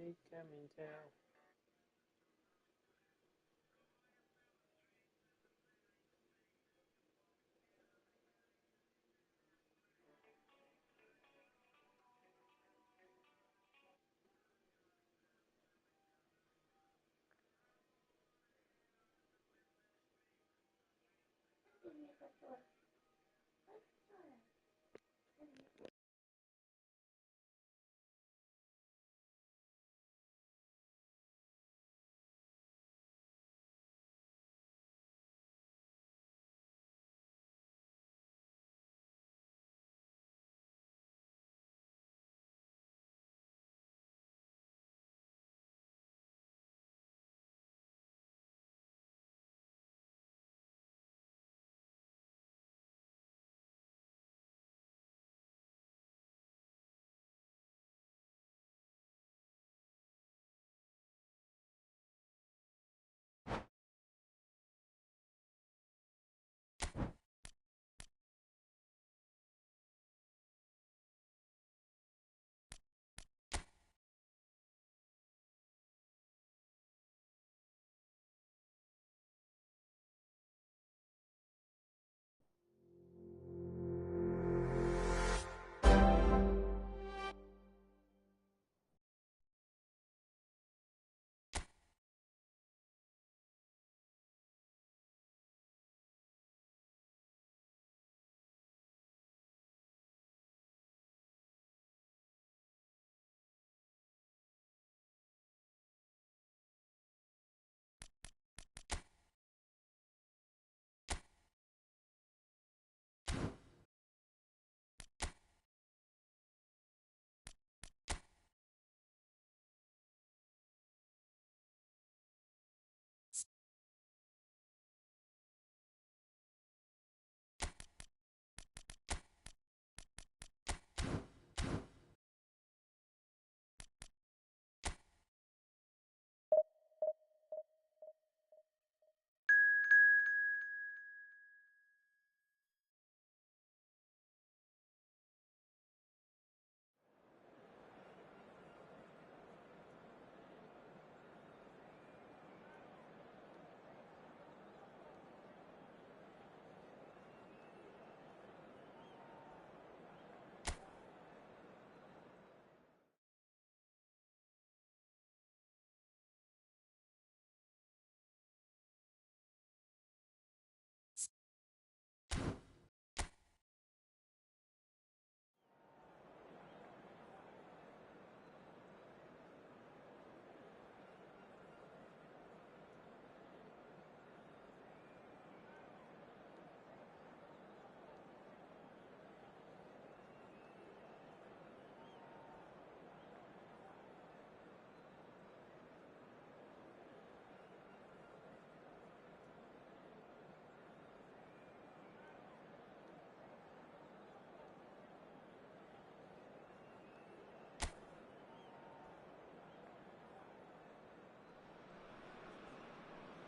They can tell.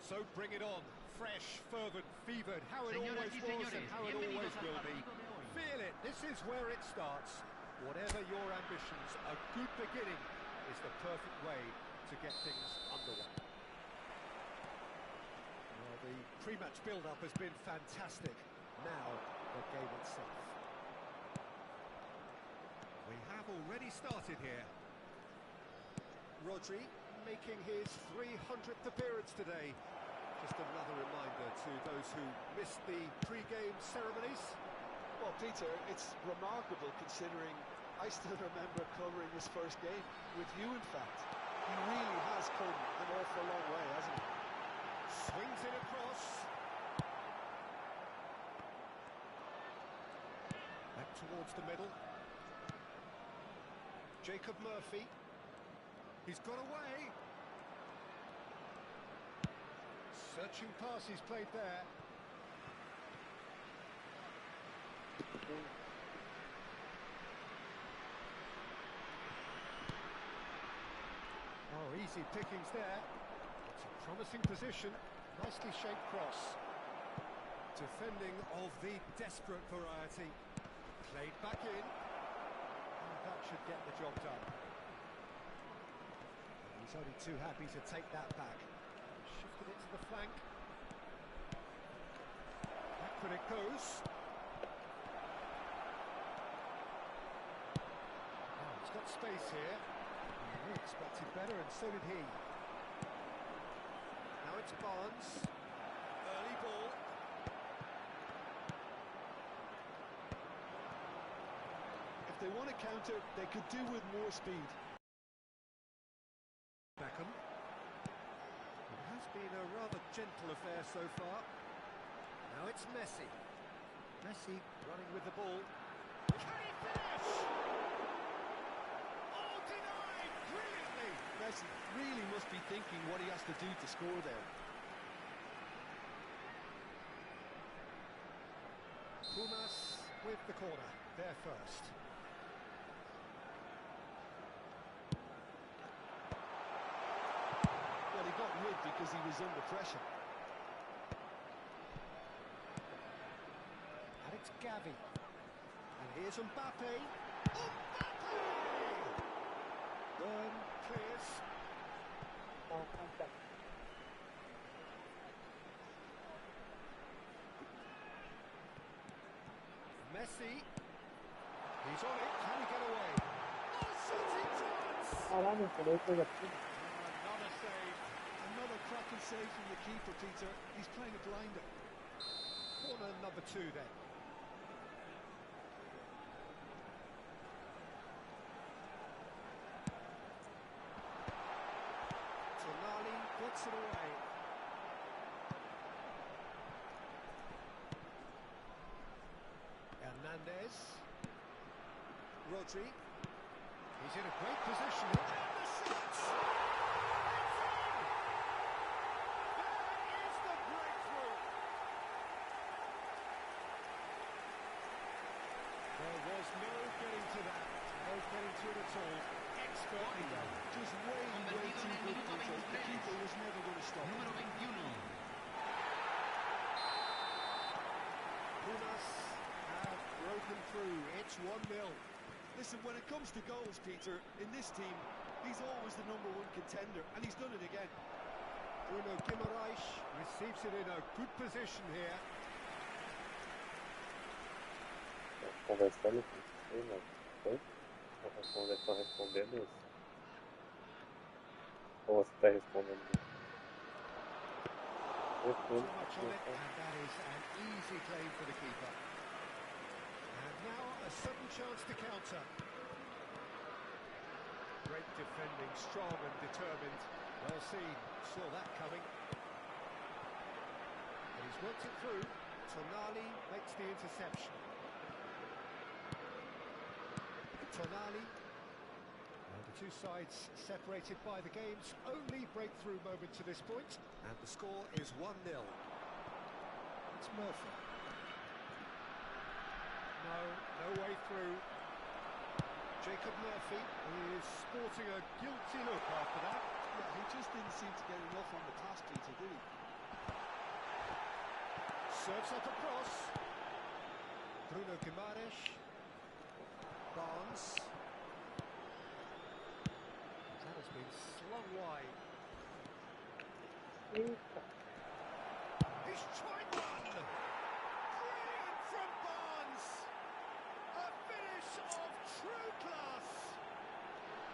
So bring it on, fresh, fervent, fevered, how it always was and how it always will be. Feel it, this is where it starts. Whatever your ambitions, a good beginning is the perfect way to get things underway. Well, the pre-match build-up has been fantastic. Now, the game itself. We have already started here. Rodri making his 300th appearance today. Just another reminder to those who missed the pre-game ceremonies. Well, Peter, it's remarkable considering I still remember covering his first game with you, in fact. He really has come an awful long way, hasn't he? Swings it across. Back towards the middle. Jacob Murphy. He's got away. Searching pass he's played there. Oh, easy pickings there. It's a promising position. Nicely shaped cross. Defending of the desperate variety. Played back in. And that should get the job done. He's only too happy to take that back. Shifted it to the flank. Backward it goes. Oh, he's got space here. He expected better, and so did he. Now it's Barnes. Early ball. If they want to counter, they could do with more speed. Beckham. It has been a rather gentle affair so far. Now it's Messi. Messi running with the ball. Can he finish? Oh, denied brilliantly. Messi really must be thinking what he has to do to score there. Pumas with the corner, there first. Well, he got rid because he was under pressure. And it's Gavi. And here's Mbappe. Mbappe! Burn clears. Messi. He's on it. Can he get away? Oh, shooting chance! Another save. Another cracking save from the keeper, Peter. He's playing a blinder. Corner number 2 then. Tonali puts it away. Hernandez. Rodri. He's in a great position. And the shot! It's in! There is the breakthrough! There was no getting to that. No getting to it at all. Expertly done. Just way too good, Peter. The keeper was never going to stop Número him. 21. Pumas have broken through. It's 1-0. Listen, when it comes to goals, Peter, in this team, he's always the #1 contender, and he's done it again. Bruno Guimaraes receives it in a good position here. Conversando com você, mas foi? Ou a conversa respondendo isso? Ou você está respondendo isso? Too much on it, and that is an easy claim for the keeper. And now a sudden chance to counter. Great defending, strong and determined. Well seen, saw that coming. And he's worked it through. Tonali makes the interception. Tonali. And the two sides separated by the game's only breakthrough moment to this point. And the score is 1-0. It's Murphy. No way through. Jacob Murphy is sporting a guilty look after that. Yeah, he just didn't seem to get enough on the pass, Peter, did he? Serves up across. Bruno Guimaraes. Barnes. That has been slung wide. He's tried one! Brilliant from Barnes! A finish of true class!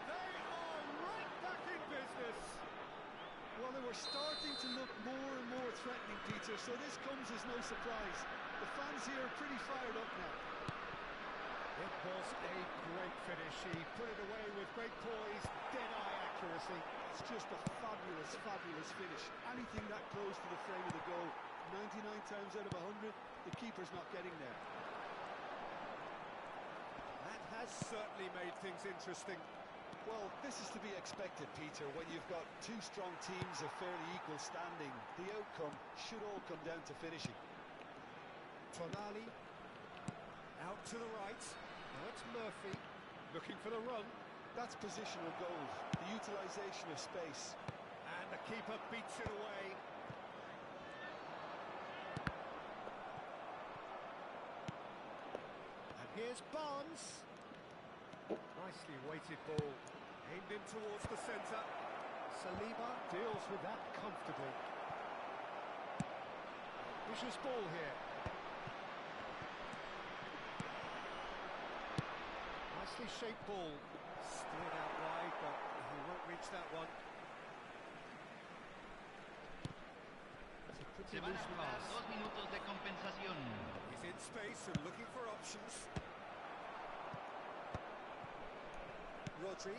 They are right back in business! Well, they were starting to look more and more threatening, Peter, so this comes as no surprise. The fans here are pretty fired up now. It was a great finish. He put it away with great poise, dead-eye accuracy. It's just a fabulous, fabulous finish. Anything that close to the frame of the goal, 99 times out of 100, the keeper's not getting there. That has certainly made things interesting. Well, this is to be expected, Peter. When you've got two strong teams of fairly equal standing, the outcome should all come down to finishing. Tonali out to the right. Now it's Murphy looking for the run. That's positional goals, the utilisation of space. And the keeper beats it away. And here's Barnes. Nicely weighted ball, aimed in towards the centre. Saliba deals with that comfortably. Vicious ball here. Nicely shaped ball. Steered out wide, but he won't reach that one. It's a pretty loose pass. 2 minutos de compensación. He's in space and looking for options. Rodri.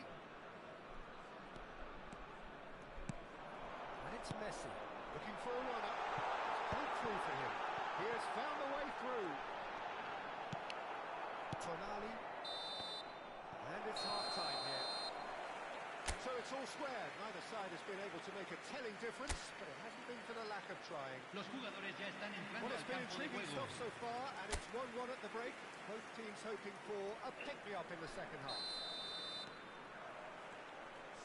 And it's Messi, looking for a runner. Pulled through for him. He has found a way through. Tonali. And it's half-time here. So it's all square. Neither side has been able to make a telling difference, but it hasn't been for the lack of trying. Los jugadores ya están entrando Well, al it's been campo de intriguing juego. stuff so far, and it's 1-1 at the break. Both teams hoping for a pick-me-up in the second half.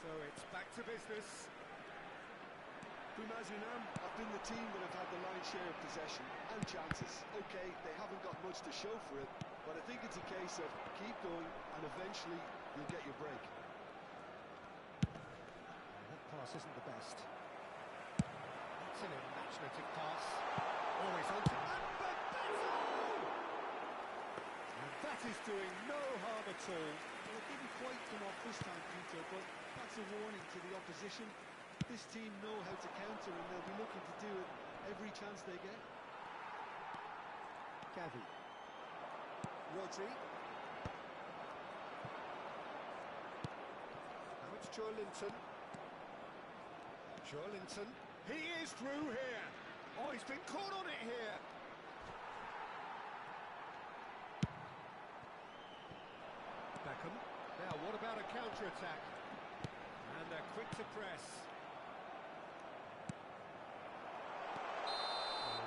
So it's back to business. Pumas have been the team that have had the lion's share of possession and chances. Okay, they haven't got much to show for it, but I think it's a case of keep going and eventually you'll get your break. That pass isn't the best. It's an imaginative pass. Always on to and that is doing no harm at all. Well, it didn't quite come off this time, Peter, but that's a warning to the opposition. This team know how to counter and they'll be looking to do it every chance they get. Gavi. Rodri. Now it's Joelinton. Joelinton. He is through here. Oh, he's been caught on it here. Beckham. Now, what about a counter-attack? And they're quick to press.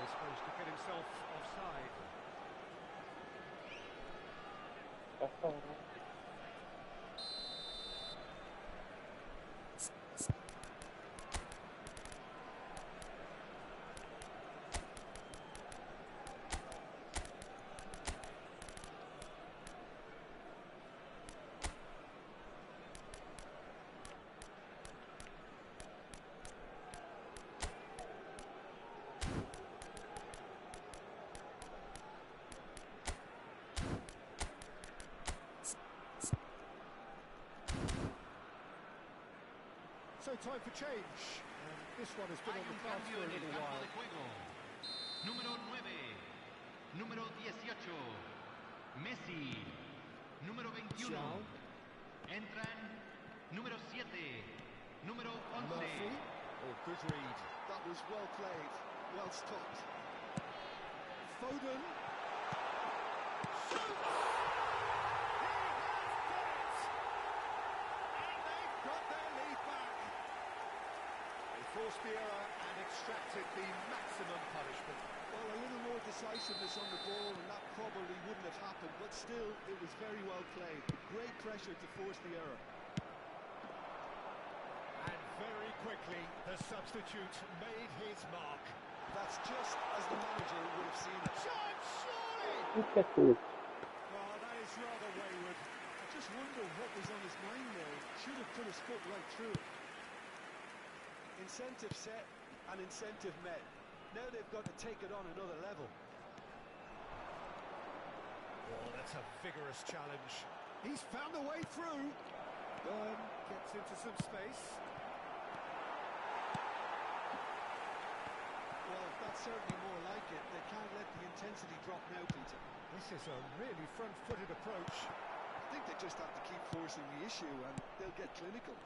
He's supposed to get himself offside. So time for change. And this one has been Hay on the un cards cambio for a en el little campo while. de juego. Número 9, número 18, Messi, número 21. Xiao. Entran número 7, número 11. Murphy. Oh, good read. That was well played, well stopped. Foden. Shoots! Forced the error and extracted the maximum punishment. Well, a little more decisiveness on the ball and that probably wouldn't have happened, but still, it was very well played. Great pressure to force the error. And very quickly, the substitute made his mark. That's just as the manager would have seen it. Chance, surely! Impeccable. Well, that is rather wayward. I just wonder what was on his mind there. Should have put his foot right through it. Incentive set and incentive met. Now they've got to take it on another level. Oh, that's a vigorous challenge. He's found a way through. Byrne gets into some space. Well, that's certainly more like it. They can't let the intensity drop now, Peter. This is a really front-footed approach. I think they just have to keep forcing the issue and they'll get clinical.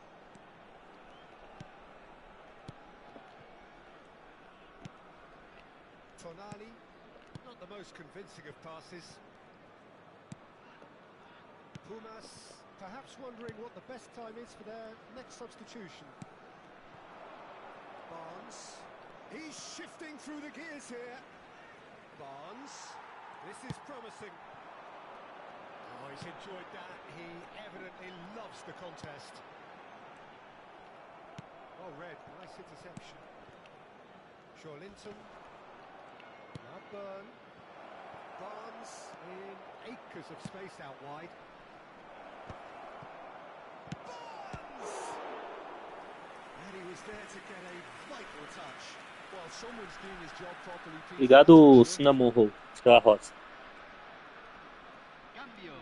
Tonali, not the most convincing of passes. Pumas, perhaps wondering what the best time is for their next substitution. Barnes, he's shifting through the gears here. Barnes, this is promising. Oh, he's enjoyed that. He evidently loves the contest. Well read, nice interception. Joelinton. Now Byrne. Barnes in acres of space out wide. Barnes! And he to get a vital touch. Well, someone's doing his job properly, Peter. Obrigado, Sinamurro, Estrela Rosa. Cambio.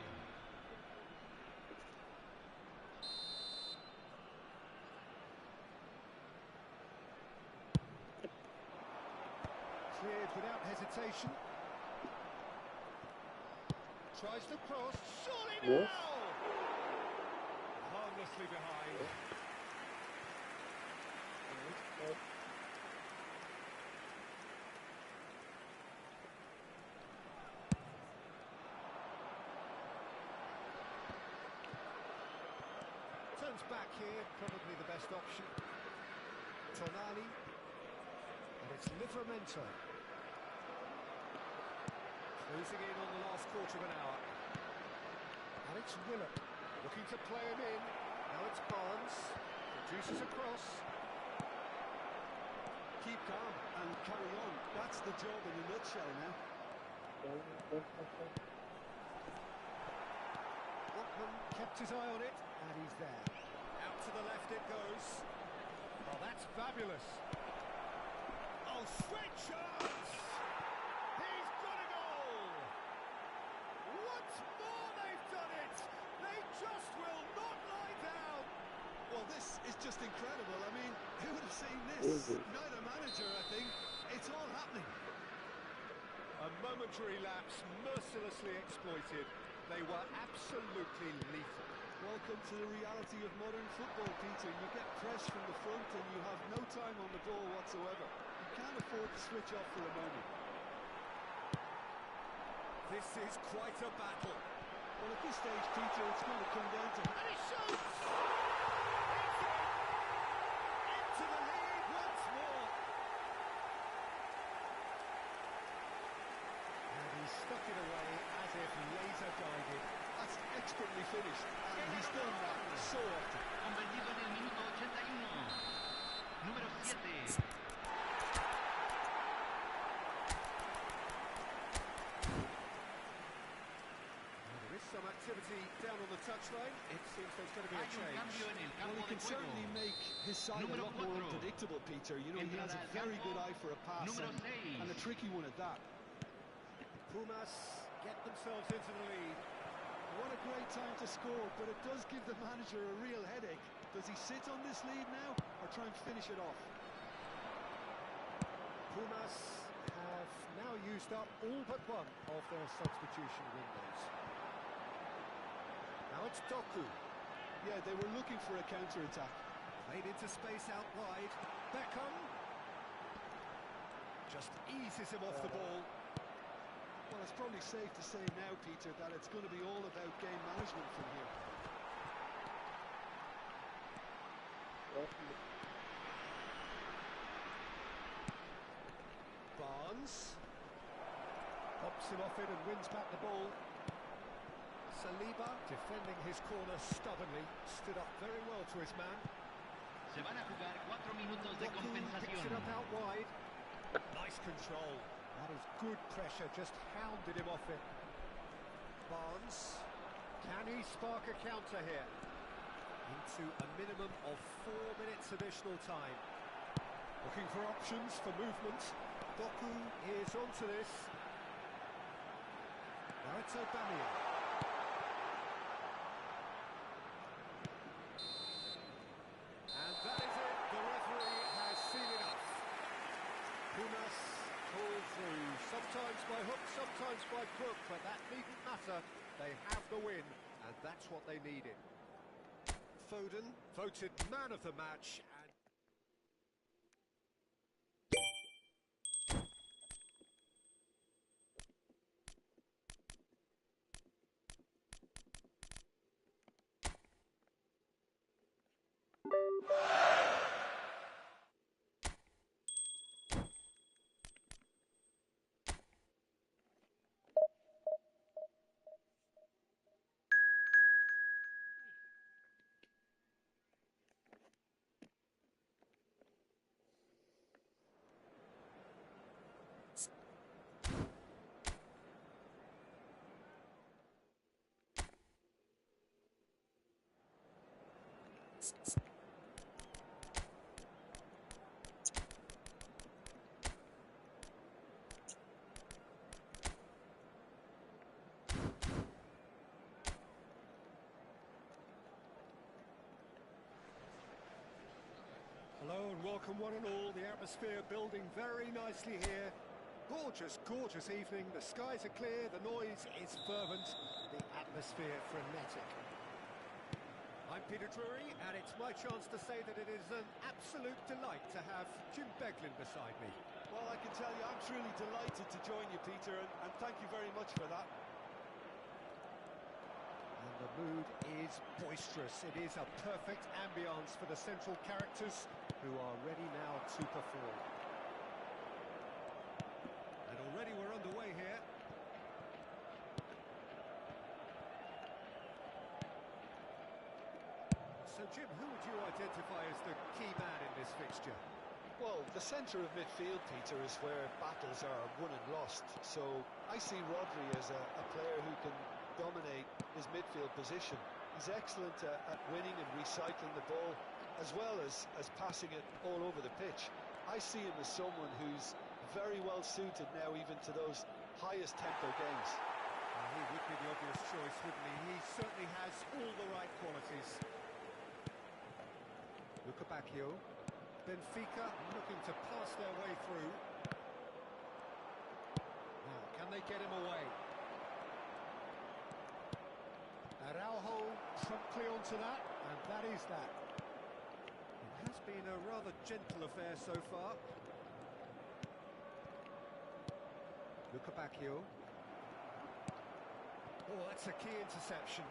Cleared without hesitation. Tries to cross. Surely Yes. now! Harmlessly behind. Turns back here, probably the best option. Tonali. And it's Livramento. Closing in on the last quarter of an hour. Alex Willett looking to play him in. Now it's Barnes. Produces a cross. Keep calm and carry on. That's the job in a nutshell now. Brockman kept his eye on it, and he's there. Out to the left it goes. Oh, that's fabulous. Oh, sweet chance! He's got a goal! Once more they've done it! They just will not lie down! Well, this is just incredible. I mean, who would have seen this? Neither manager, I think. It's all happening. A momentary lapse mercilessly exploited. They were absolutely lethal. Welcome to the reality of modern football, Peter. You get press from the front and you have no time on the ball whatsoever. You can't afford to switch off for a moment. This is quite a battle. Well, at this stage, Peter, it's going to come down to... And he shoots! It's in! Into the lead once more. And he stuck it away as if laser guided. That's expertly finished, and he's done that so often. Convertido en el minuto 81. Número 7. There is some activity down on the touchline. It seems there's going to be a Hay un change. cambio en el Well, campo he de can juego. certainly make his side a Número lot more 4. unpredictable, Peter. You know, he has a Entrada al very campo. good eye for a pass Número and a 6. tricky one at that. Pumas get themselves into the lead. What a great time to score, but it does give the manager a real headache. Does he sit on this lead now or try and finish it off? Pumas have now used up all but one of their substitution windows. Now it's Doku. Yeah, they were looking for a counter-attack. Played into space out wide. Beckham just eases him off the ball. Well, it's probably safe to say now, Peter, that it's going to be all about game management from here. Barnes pops him off it and wins back the ball. Saliba, defending his corner stubbornly, stood up very well to his man. Se van a jugar 4 minutos de Doku picks it compensación. up out wide. Nice control. That is good pressure, just hounded him off it. Barnes, can he spark a counter here? Into a minimum of 4 minutes additional time. Looking for options for movement. Doku is onto this. Now it's Aubameyang. And that is it. The referee has seen enough. Pumas pull through, sometimes by hook, sometimes by crook, but that needn't matter. They have the win, and that's what they needed. Foden voted man of the match. welcome one and all. The atmosphere building very nicely here. Gorgeous, gorgeous evening. The skies are clear, the noise is fervent, the atmosphere frenetic. I'm Peter Drury, and it's my chance to say that it is an absolute delight to have Jim Beglin beside me. Well, I can tell you, I'm truly delighted to join you, Peter, and thank you very much for that. And the mood is boisterous. It is a perfect ambience for the central characters who are ready now to perform. And already we're underway here. So, Jim, who would you identify as the key man in this fixture? Well, the centre of midfield, Peter, is where battles are won and lost. So I see Rodri as a player who can dominate his midfield position. He's excellent at winning and recycling the ball, as well as passing it all over the pitch. I see him as someone who's very well suited now even to those highest tempo games. He would be the obvious choice, wouldn't he? He certainly has all the right qualities. Bacchio. Benfica looking to pass their way through. Now, can they get him away? Araujo promptly onto that, and that is that. It has been a rather gentle affair so far. Bacchio. Oh, that's a key interception.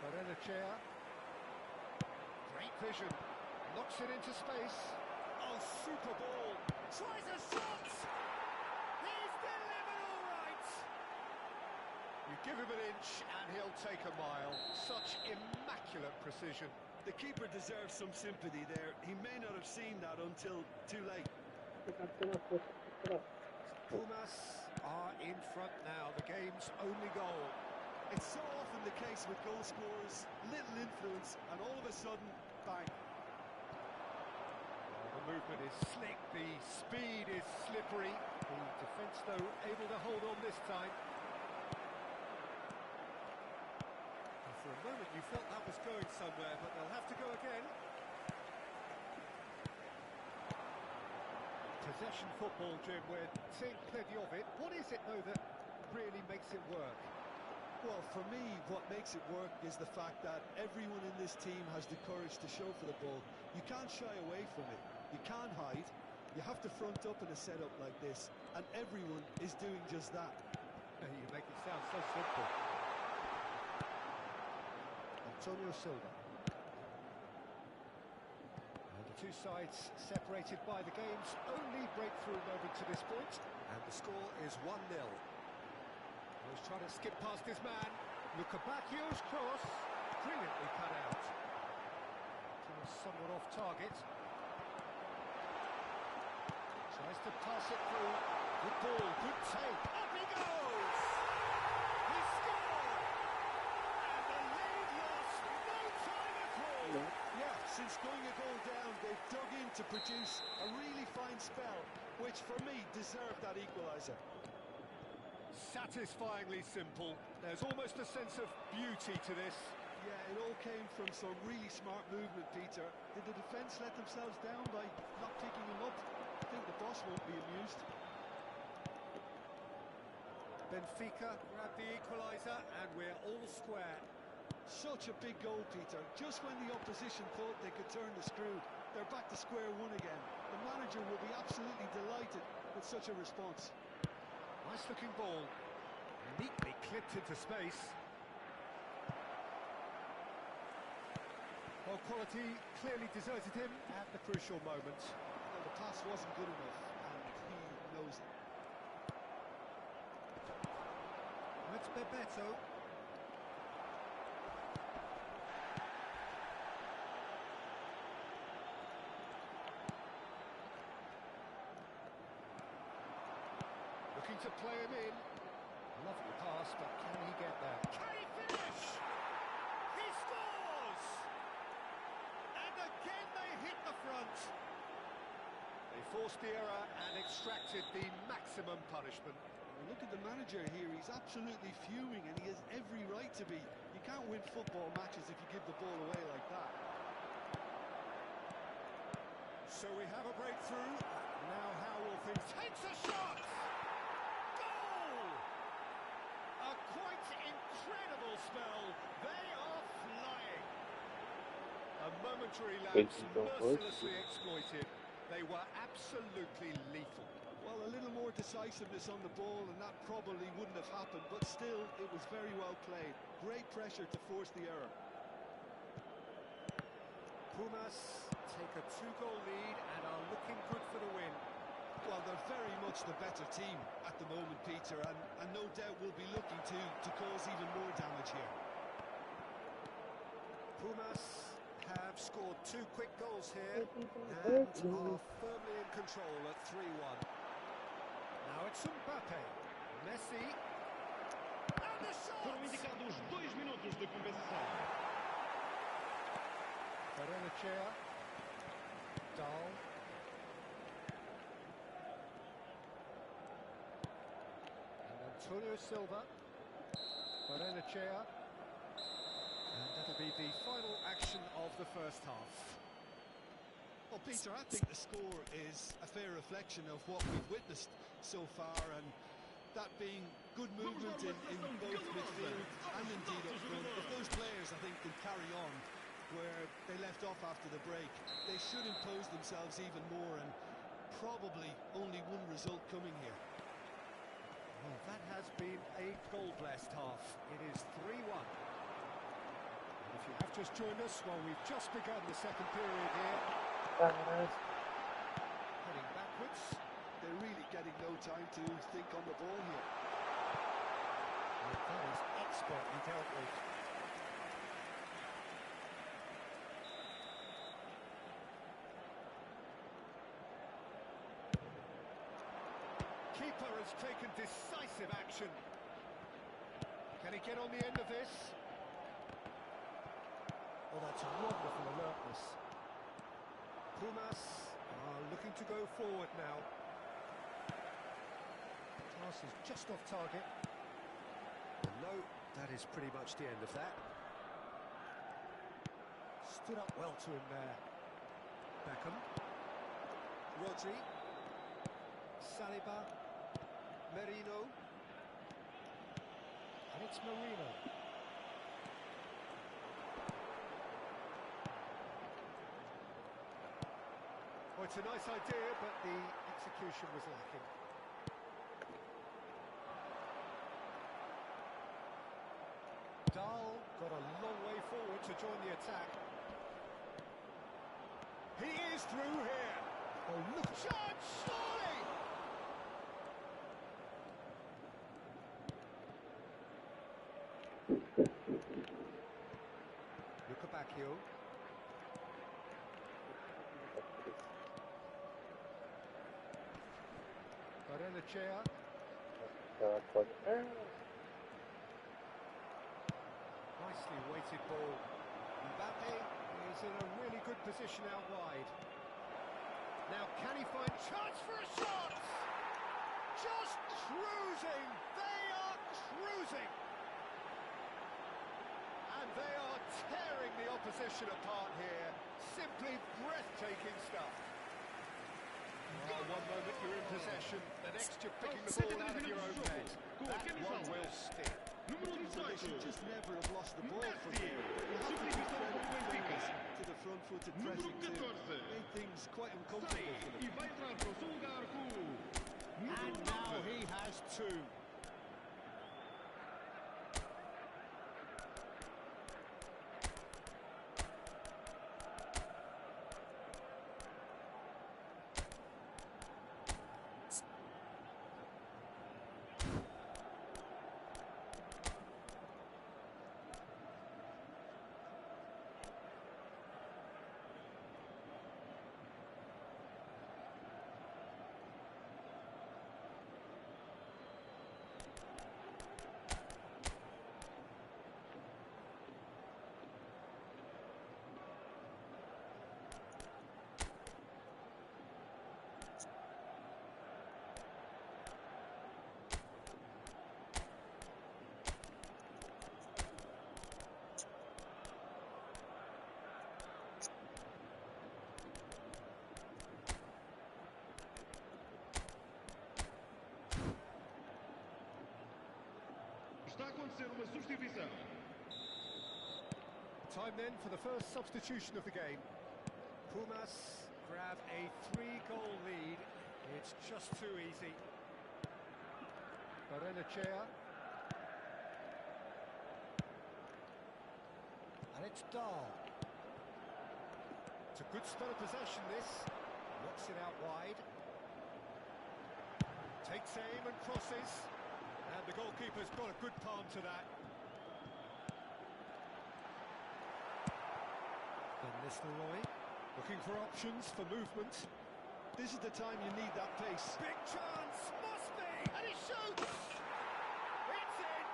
Barrenechea. Great vision. Knocks it into space. Oh, super ball. Tries a shot. He's delivered all right. You give him an inch and he'll take a mile. Such immaculate precision. The keeper deserves some sympathy there. He may not have seen that until too late. Pumas are in front now. The game's only goal. It's so often the case with goal scorers. Little influence and all of a sudden, bang. The movement is slick, the speed is slippery. The defence, though, able to hold on this time. And for a moment you felt that was going somewhere, but they'll have to go again. Possession football, Jim, we're seeing plenty of it. What is it, though, that really makes it work? Well, for me, what makes it work is the fact that everyone in this team has the courage to show for the ball. You can't shy away from it. You can't hide. You have to front up in a setup like this, and everyone is doing just that. You make it sound so simple. Antonio Silva. And the two sides separated by the game's only breakthrough moment to this point, and the score is 1-0. He's trying to skip past his man. Bacchio's cross, brilliantly cut out. Somewhat off target. Tries to pass it through. Good ball, good take. Up he goes! He scored! And the lead lost no time at all. Yeah, since going a goal down, they've dug in to produce a really fine spell, which for me deserved that equaliser. Satisfyingly simple. There's almost a sense of beauty to this. Yeah, it all came from some really smart movement, Peter. Did the defence let themselves down by not picking him up? I think the boss won't be amused. Benfica grab the equaliser and we're all square. Such a big goal, Peter. Just when the opposition thought they could turn the screw, they're back to square one again. The manager will be absolutely delighted with such a response. Nice looking ball. Neatly clipped into space. Well, quality clearly deserted him at the crucial moment. Well, the pass wasn't good enough, and he knows it. That's Bebeto. Looking to play him in. Lovely pass, but can he get there? Can he finish? He scores! And again they hit the front. They forced the error and extracted the maximum punishment. Look at the manager here, he's absolutely fuming and he has every right to be. You can't win football matches if you give the ball away like that. So we have a breakthrough. Now how will things... Takes a shot! Goal! A quite incredible spell. They are flying. A momentary lapse mercilessly exploited. They were absolutely lethal. Well, a little more decisiveness on the ball and that probably wouldn't have happened, but still, it was very well played. Great pressure to force the error. Pumas take a 2-goal lead and are looking good for the win. Well, they're very much the better team at the moment, Peter, and no doubt will be looking to cause even more damage here. Pumas have scored 2 quick goals here and are firmly in control at 3-1. Now it's Mbappe, Messi, and the shot! Foram indicados 2 minutos de compensação. Berenechea, Dahl, and Antonio Silva, Berenechea, and that'll be the final action of the first half. Well, Peter, I think the score is a fair reflection of what we've witnessed so far, and that being good movement in both midfield and indeed up front. If those players, I think, can carry on where they left off after the break, they should impose themselves even more, and probably only one result coming here. Well, that has been a goal-blessed half. It is 3-1. And if you have just joined us, well, we've just begun the second period here. Heading backwards. They're really getting no time to think on the ball here. Well, that is expertly dealt with. Keeper has taken decisive action. Can he get on the end of this? Oh, that's wonderful alertness. Pumas are looking to go forward now. Pass is just off target. No, that is pretty much the end of that. Stood up well to him there. Beckham. Rodri. Saliba. Merino. And it's Marino. Oh, it's a nice idea, but the execution was lacking. Dahl got a long way forward to join the attack. He is through here. Oh, look. Shot, surely! Look at Bacchio. Berenechea. Nicely weighted ball. Mbappe is in a really good position out wide. Now can he find chance for a shot? Just cruising! They are cruising! And they are tearing the opposition apart here. Simply breathtaking stuff. Well, one moment you're in possession, the next you're picking the ball out of your own net. That one will stick. They should just never have lost the ball from here. You have to give credit to the front-footed pressing too. Made things quite uncomfortable for them. And now he has 2. ser uma substituição. Time then for the first substitution of the game. Pumas grab a 3-goal lead. It's just too easy. Barrenechea. And it's Dahl. It's a good spell of possession, this. Knocks it out wide. Takes aim and crosses. And the goalkeeper's got a good palm to that. Van Nistelrooy, looking for options for movement. This is the time you need that pace. Big chance, must be, and he shoots! It's in!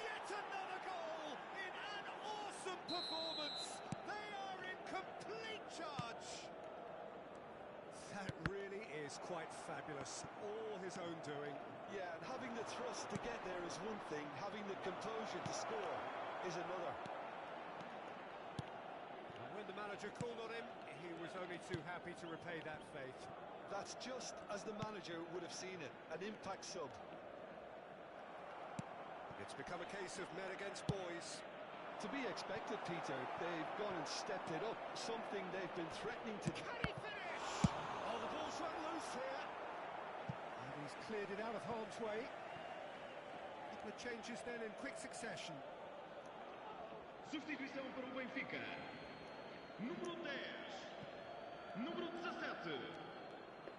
Yet another goal in an awesome performance! They are in complete charge! That really is quite fabulous, all his own doing. Yeah, and having the thrust to get there is one thing, having the composure to score is another. And when the manager called on him, he was only too happy to repay that faith. That's just as the manager would have seen it, an impact sub. It's become a case of men against boys. To be expected, Peter. They've gone and stepped it up, something they've been threatening to do. Can he finish? Oh, the ball's run loose here. And he's cleared it out of harm's way. A couple of changes then in quick succession. Substituição para o Benfica. Número 10. Número 17.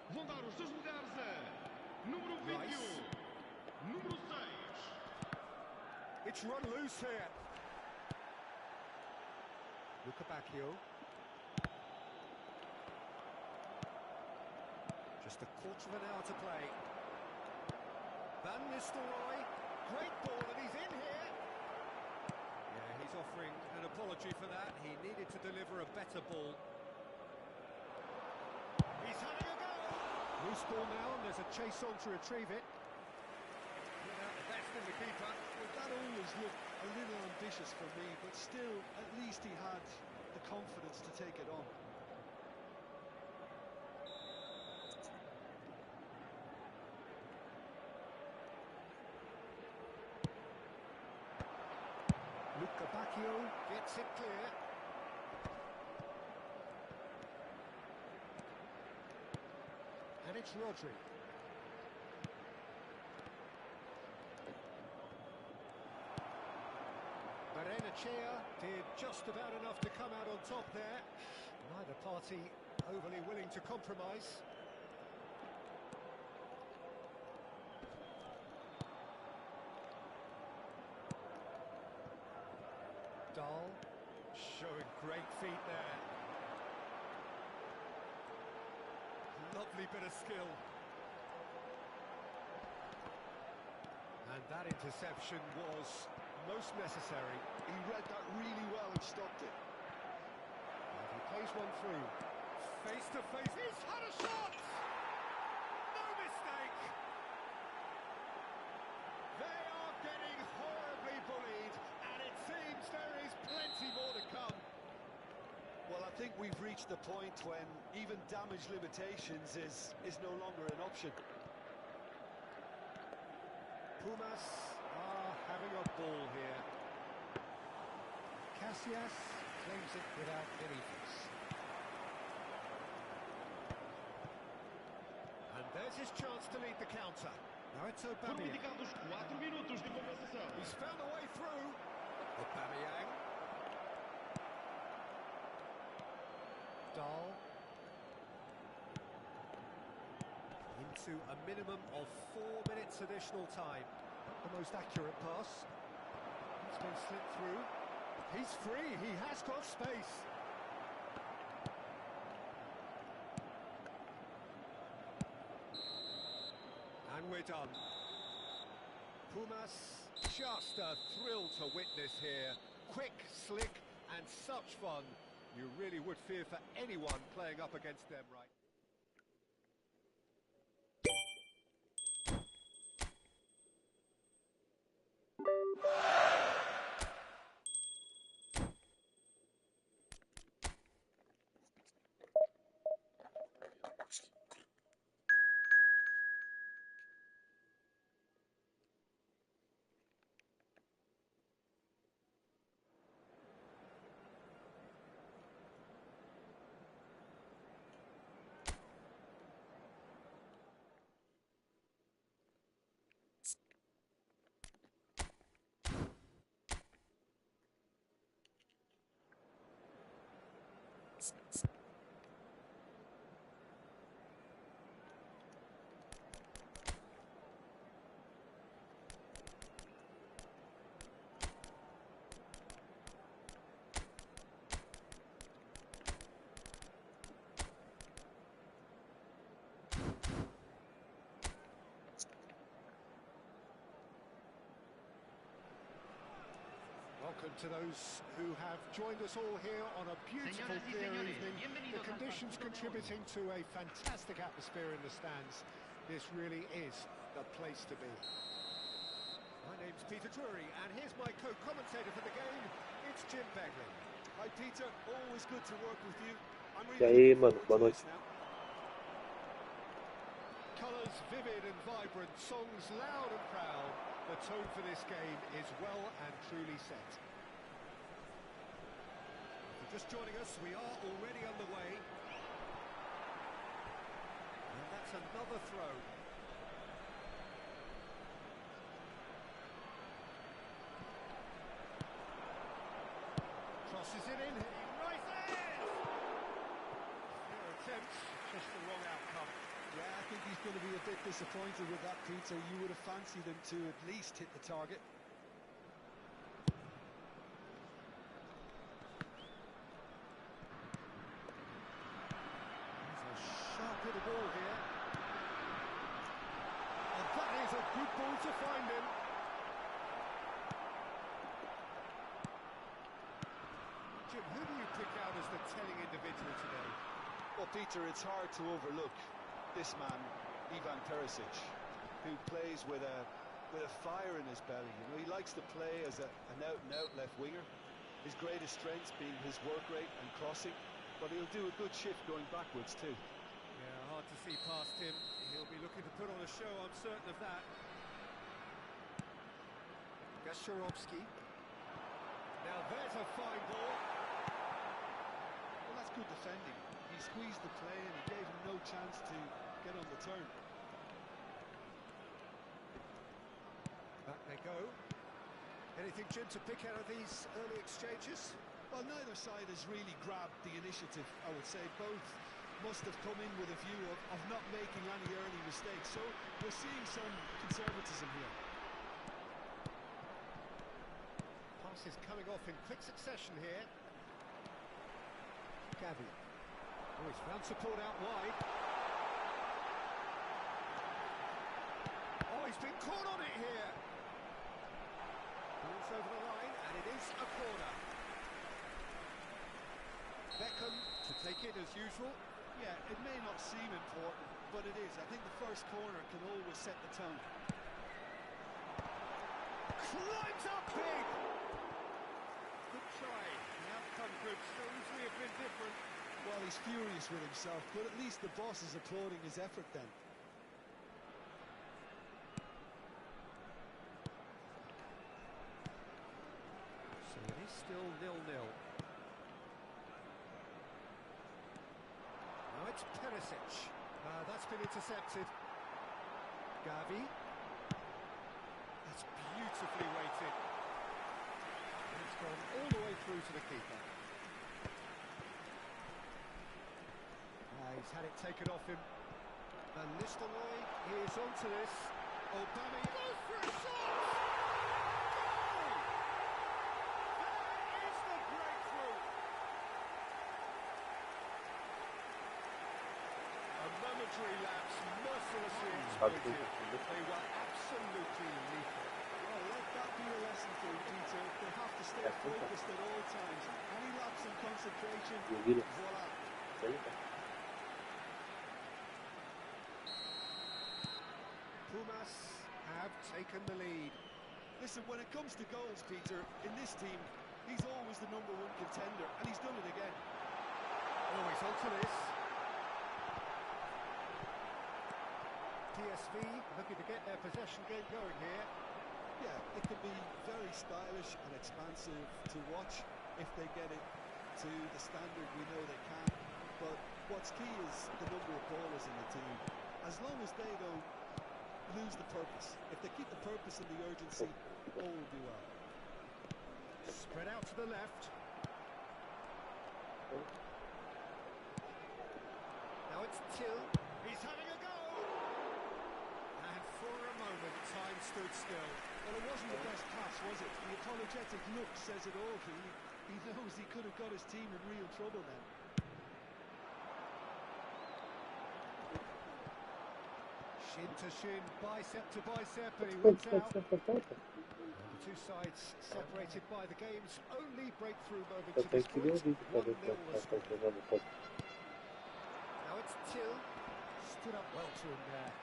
Vão dar os seus lugares a número 21. Número 6. It's run loose here. Luca Bacchio. Just a quarter of an hour to play. Van Nistelrooy. Great ball and he's in here. Yeah, he's offering an apology for that. He needed to deliver a better ball. He's having a go. Loose ball now and there's a chase on to retrieve it. Put out the best in the keeper. Well, that always looked a little ambitious for me, but still, at least he had the confidence to take it on. Luca Bacchio gets it clear. And it's Rodri. Barrenechea did just about enough to come out on top there. Neither party overly willing to compromise. Dahl showing great feet there. Lovely bit of skill. And that interception was most necessary. He read that really well and stopped it. And he plays one through. Face to face. He's had a shot! No mistake! They are getting horribly bullied, and it seems there is plenty more to come. Well, I think we've reached the point when even damage limitations is no longer an option. Pumas are having a ball here. Casillas claims it without any fuss. And there's his chance to lead the counter. Now it's Foram Aubameyang. indicados 4 minutos de compensação. He's found a way through. Aubameyang. Dahl. Into a minimum of 4 minutes additional time. Not the most accurate pass. It's been slipped through. He's free, he has got space. And we're done. Pumas, just a thrill to witness here. Quick, slick, and such fun. You really would fear for anyone playing up against them right now. Welcome to those who have joined us all here on a beautiful clear evening. The conditions contributing to a fantastic atmosphere in the stands. This really is the place to be. My name's Peter Drury, and here's my co-commentator for the game. It's Jim Begley. Hi Peter, always good to work with you. I'm E aí, really mano, looking boa forward noite. to this now. Colours vivid and vibrant, songs loud and proud. The tone for this game is well and truly set. If you're just joining us, we are already underway. And that's another throw. Crosses it in, right there! Their attempts, just the wrong outcome. Yeah, I think he's going to be a bit disappointed with that, Peter. You would have fancied him to at least hit the target. There's a sharp hit of ball here. And that is a good ball to find him. Jim, who do you pick out as the telling individual today? Well, Peter, it's hard to overlook this man, Ivan Perisic, who plays with a fire in his belly. You know, he likes to play as an out-and-out left winger. His greatest strengths being his work rate and crossing, but he'll do a good shift going backwards too. Yeah, hard to see past him. He'll be looking to put on a show, I'm certain of that. Gasharovsky. Now there's a fine ball. Well, that's good defending. He squeezed the play and he gave him no chance to get on the turn. Back they go. Anything, Jim, to pick out of these early exchanges? Well, neither side has really grabbed the initiative, I would say. Both must have come in with a view of not making any early mistakes. So we're seeing some conservatism here. Passes coming off in quick succession here. Gavi. Oh, he's found support out wide. Oh, he's been caught on it here. Ball's over the line, and it is a corner. Beckham to take it as usual. Yeah, it may not seem important, but it is. I think the first corner can always set the tone. Climbs up big! Good try. The outcome could so easily have been different. Well, he's furious with himself, but at least the boss is applauding his effort then. So it is still 0-0. Now it's Perisic. That's been intercepted. Gavi. That's beautifully weighted. And it's gone all the way through to the keeper. He's had it taken off him. And Nistelrooy is onto this. Obama goes for a shot! Goal! There is the breakthrough! A momentary lapse, mercilessly exploited. They were absolutely lethal. Well, let that be a lesson for you, Peter. They have to stay focused at all times. Any lapse in concentration, voila. Pumas have taken the lead. Listen, when it comes to goals, Peter, in this team, he's always the #1 contender, and he's done it again. Oh, he's onto this. PSV looking to get their possession game going here. Yeah, it can be very stylish and expansive to watch if they get it to the standard we know they can. But what's key is the number of ballers in the team. As long as they don't lose the purpose, if they keep the purpose and the urgency, all will be well. Spread out to the left. Now it's Till. He's having a go! And for a moment, time stood still. Well, it wasn't the best pass, was it? The apologetic look says it all. He knows he could have got his team in real trouble then. Shin to shin, bicep to bicep, and he wins out. The two sides separated by the game's only breakthrough moment to this point. 1-0 the score. Now it's Till. Stood up well to him there.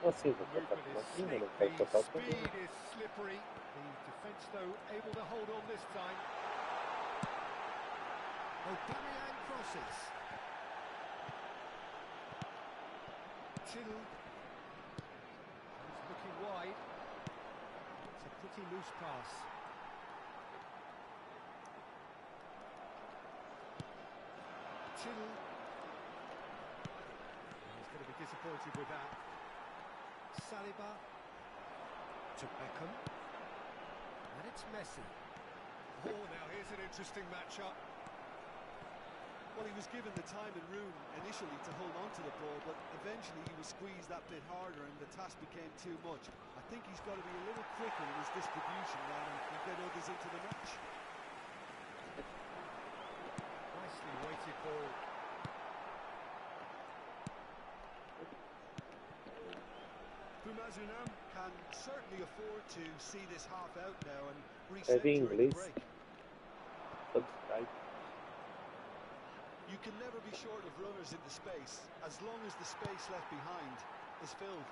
Assim, vou Movement tocar is uma cima, slick, não pode the tocar o cabelo. speed is slippery. The defence, though, able to hold on this time. Aubameyang crosses. Till. He's looking wide. It's a pretty loose pass. Till. He's going to be disappointed with that. Saliba to Beckham, and it's Messi. Oh, now here's an interesting matchup. Well, he was given the time and room initially to hold on to the ball, but eventually he was squeezed that bit harder and the task became too much. I think he's got to be a little quicker in his distribution now and get others into the match. Nicely weighted ball. Bumazunam can certainly afford to see this half out now and É reset de during the inglês. break. Subscribe. You can never be short of runners in the space, as long as the space left behind is filled.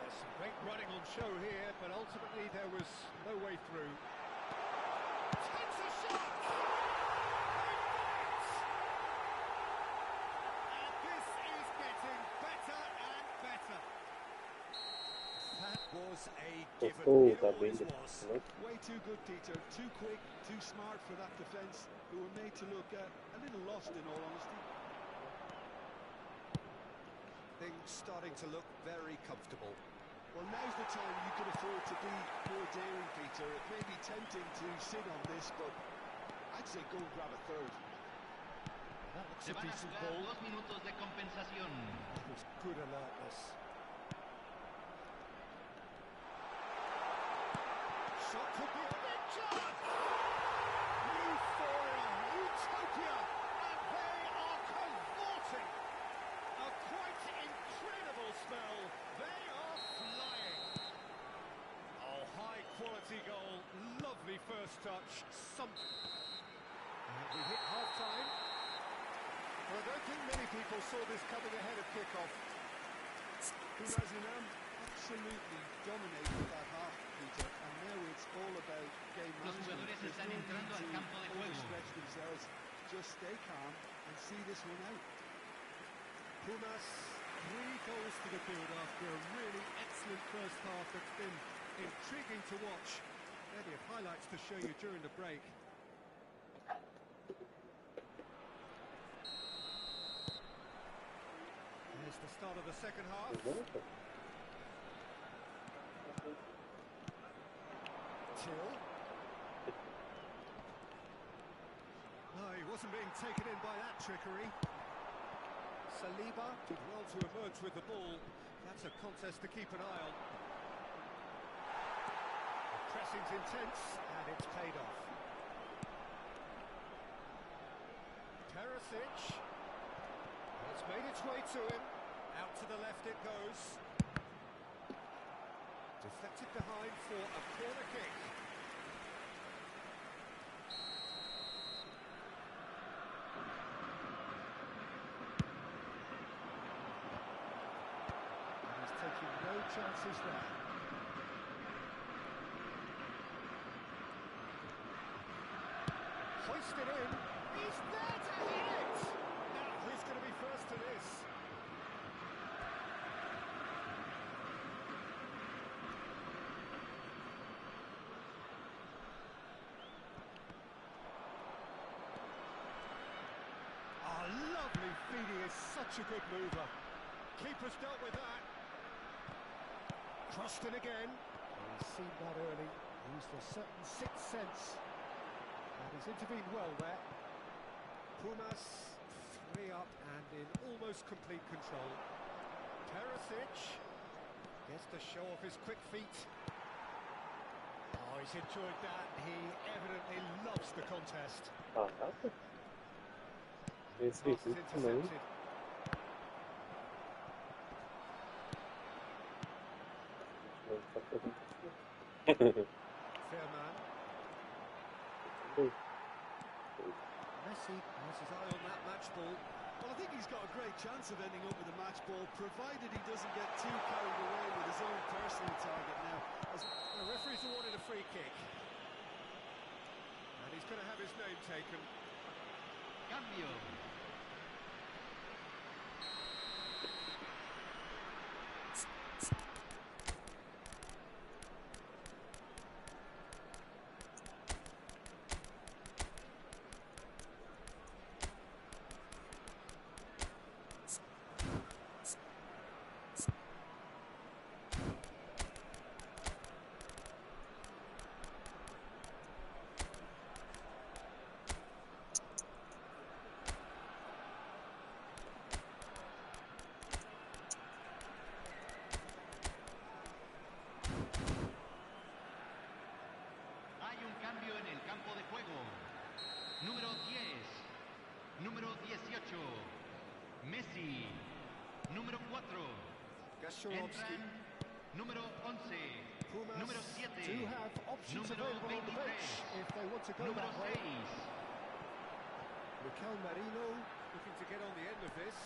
There's some great running on show here, but ultimately there was no way through. Takes a shot! And this is getting better and better. That was a given. Gostou, It tá bem always de was. Way too good, Peter. Too quick, too smart for that defence, who were made to look a little lost in all honesty. Things starting to look very comfortable. Well, now's the time you could afford to be more daring, Peter. It may be tempting to sit on this, but I'd say go and grab a third. That looks Se a van a decent jugar ball. 2 minutos de compensación. That was good alertness. Shot could be a big chance! Euphoria, utopia, and they are cavorting. A quite incredible spell. They are flying. Oh, high quality goal. Lovely first touch. And we hit half time. Well, I don't think many people saw this coming ahead of kickoff. Bumazunam absolutely dominated that half, Peter, and now it's all about game Los management. jugadores There's están no entrando need al campo de to juego. overstretch themselves. Just stay calm and see this one out. Pumas, 3 goals to the good after a really excellent first half that's been intriguing to watch. Plenty of highlights to show you during the break. There's the start of the second half. Till. Oh, he wasn't being taken in by that trickery. Saliba did well to emerge with the ball. That's a contest to keep an eye on. The pressing's intense, and it's paid off. Perisic. It's made its way to him. Out to the left it goes. Deflected behind for a corner kick. Taking no chances there. Hoisted in. He's there to hit it! Now, who's going to be first to this? Oh, lovely feed. He is such a good mover. Keeper's dealt with that. Crossed in again. He's seen that early. Used a certain sixth sense. And he's intervened well there. Pumas Three up and in almost complete control. Perisic gets to show off his quick feet. Oh, he's enjoyed that. He evidently loves the contest. Ah, nada. Esse Pass is aqui também. intercepted. Fair man. Messi has his eye on that match ball. Well, I think he's got a great chance of ending up with a match ball, provided he doesn't get too carried away with his own personal target now. The referee's awarded a free kick. And he's going to have his name taken. Cambio. Cambio en el campo de juego. Número 10. Número 18. Messi. Número 4. Gasharovski. Entran número 11. Pumas Número 7. do have options Número available on the 23. bench if they want to go Número that way. 6. Mikel Merino looking to get on the end of this.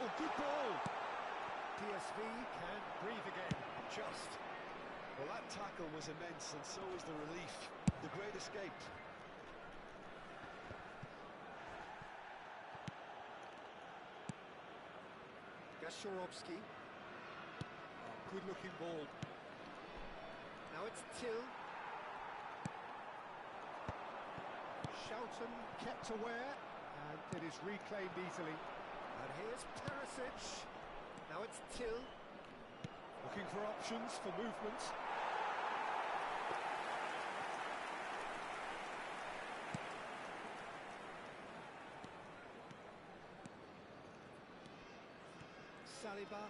Oh, good ball! PSV can breathe again, just. Well, that tackle was immense, and so was the relief. The great escape. Gasharovski. Oh, good-looking ball. Now it's Till. Shelton kept aware, and it is reclaimed easily. And here's Perisic. Now it's Till. Looking for options for movement. Saliba.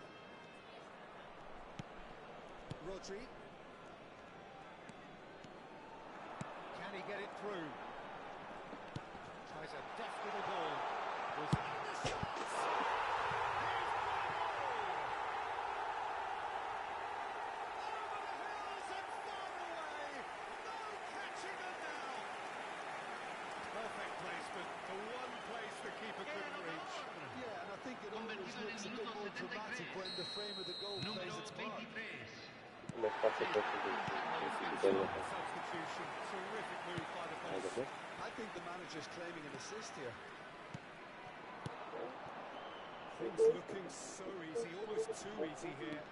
Rodri. Can he get it through? Tries a deft little ball. Was in the shots! Perfect placement, the one place the keeper couldn't reach. Yeah, and I think it always Convertido en looks a el bit minuto more dramatic 73. when the frame of the goal Número plays its part. 23. Como é que passa a coisa Substitution, terrific move by the boss. I think the manager's claiming an assist here. Things looking so easy, almost too easy here.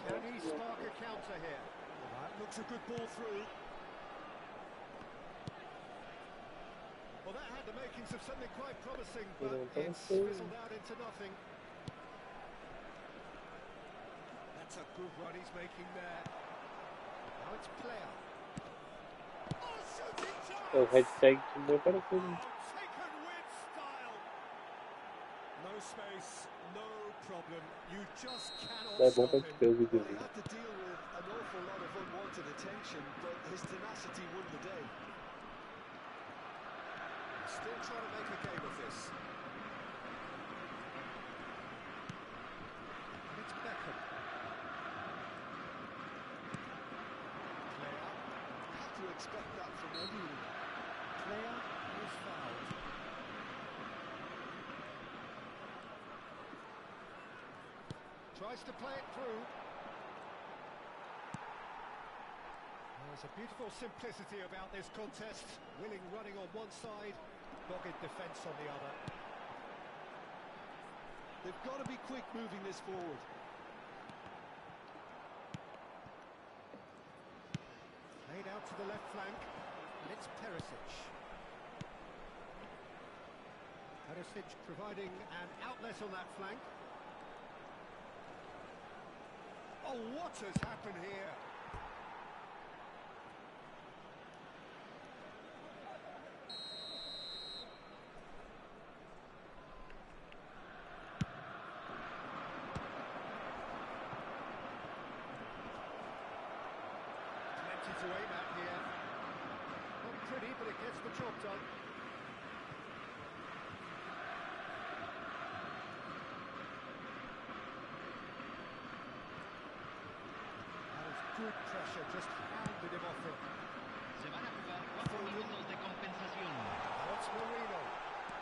Can he spark a counter here? Well, that looks a good ball through. Well, that had the makings of something quite promising, but it's fizzled out into nothing. That's a good run he's making there. Now it's Player. Oh, shooting chance! O hashtag meu parafuso. Taken with style. No space, no problem. You just cannot É bom stop pra him. ter o vídeo Well, he dele. had to deal with an awful lot of unwanted attention, but his tenacity won the day. Still trying to make a game of this. And it's Beckham. Player. Have to expect that from anyone. Player is fouled. Tries to play it through. There's a beautiful simplicity about this contest. Willing running on one side, dogged defence on the other. They've got to be quick moving this forward. Played out to the left flank, and it's Perisic. Perisic providing an outlet on that flank. Oh, what has happened here? Plenty to aim at here. Not pretty, but it gets the job done. Good pressure, just hounded him off it. Se van a jugar 4 minutos de compensación. Now it's Marino.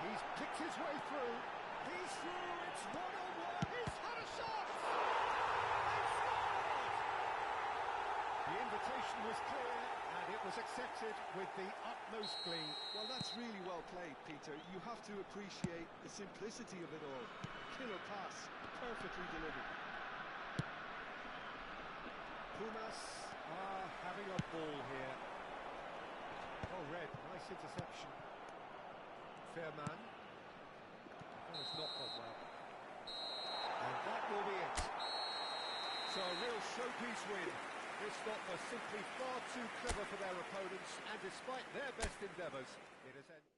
He's picked his way through. He's through. It's one-on-one. He's had a shot. They scored. The invitation was clear, and it was accepted with the utmost glee. Well, that's really well played, Peter. You have to appreciate the simplicity of it all. Killer pass, perfectly delivered. Pumas are having a ball here. Oh, Red, nice interception. Fair man. That has not gone well. And that will be it. So a real showpiece win. This lot were simply far too clever for their opponents, and despite their best endeavours, it has ended.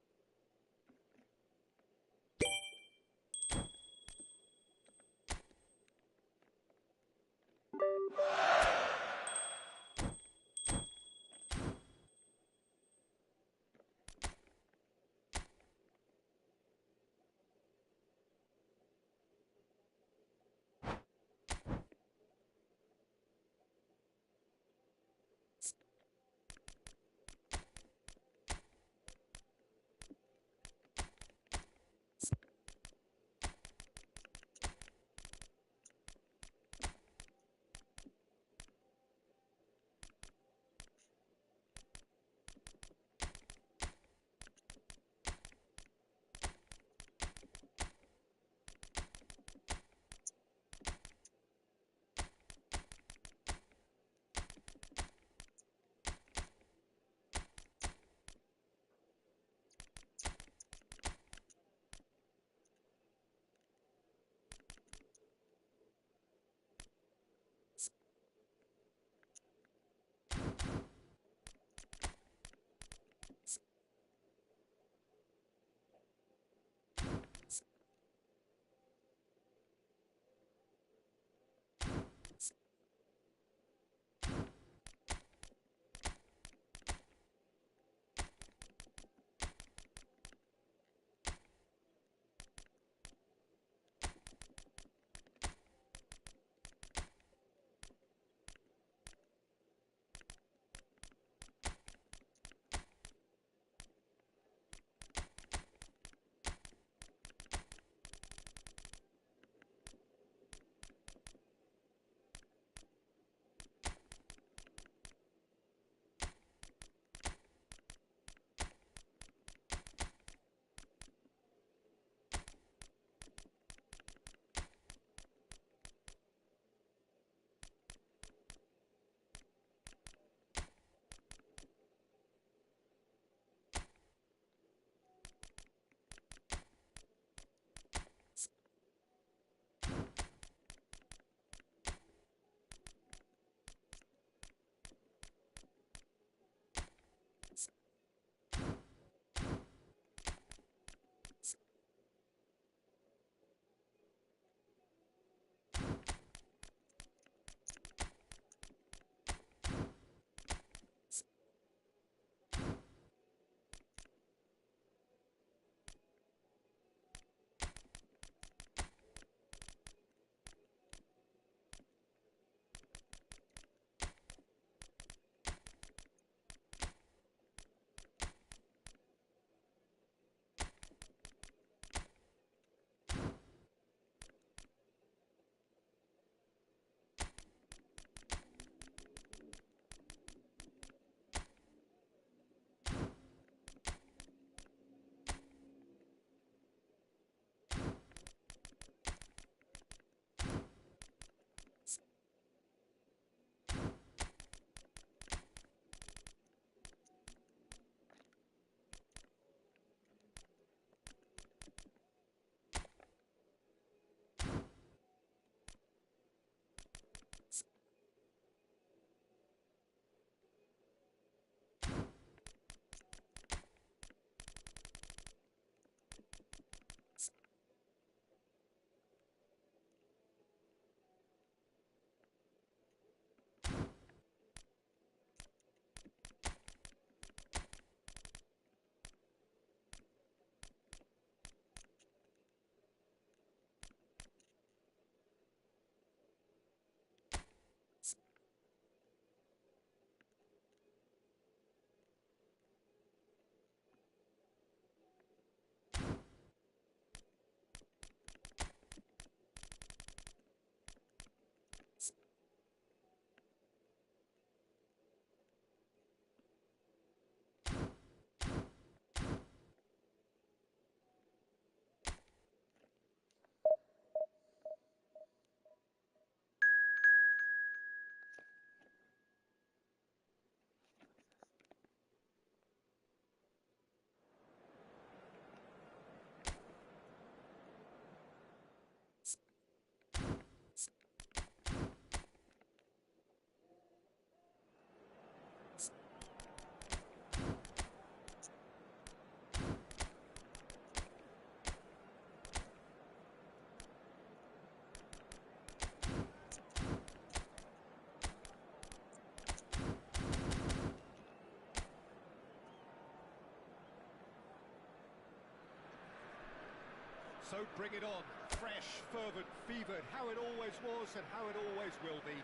So bring it on. Fresh, fervent, fevered, how it always was and how it always will be.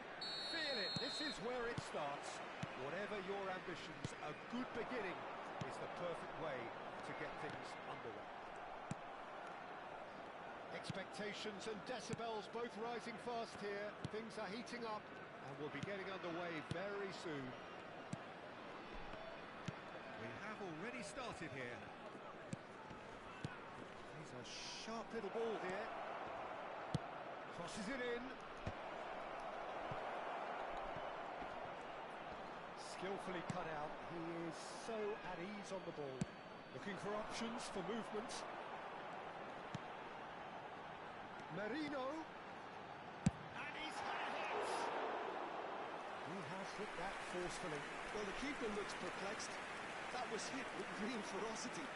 Feel it, this is where it starts. Whatever your ambitions, a good beginning is the perfect way to get things underway. Expectations and decibels both rising fast here. Things are heating up and we'll be getting underway very soon. We have already started here. He's a sharp little ball here. Crosses it in. Skillfully cut out. He is so at ease on the ball. Looking for options for movement. Marino. And he's had a hit. He has hit that forcefully. Well, the keeper looks perplexed. That was hit with real ferocity.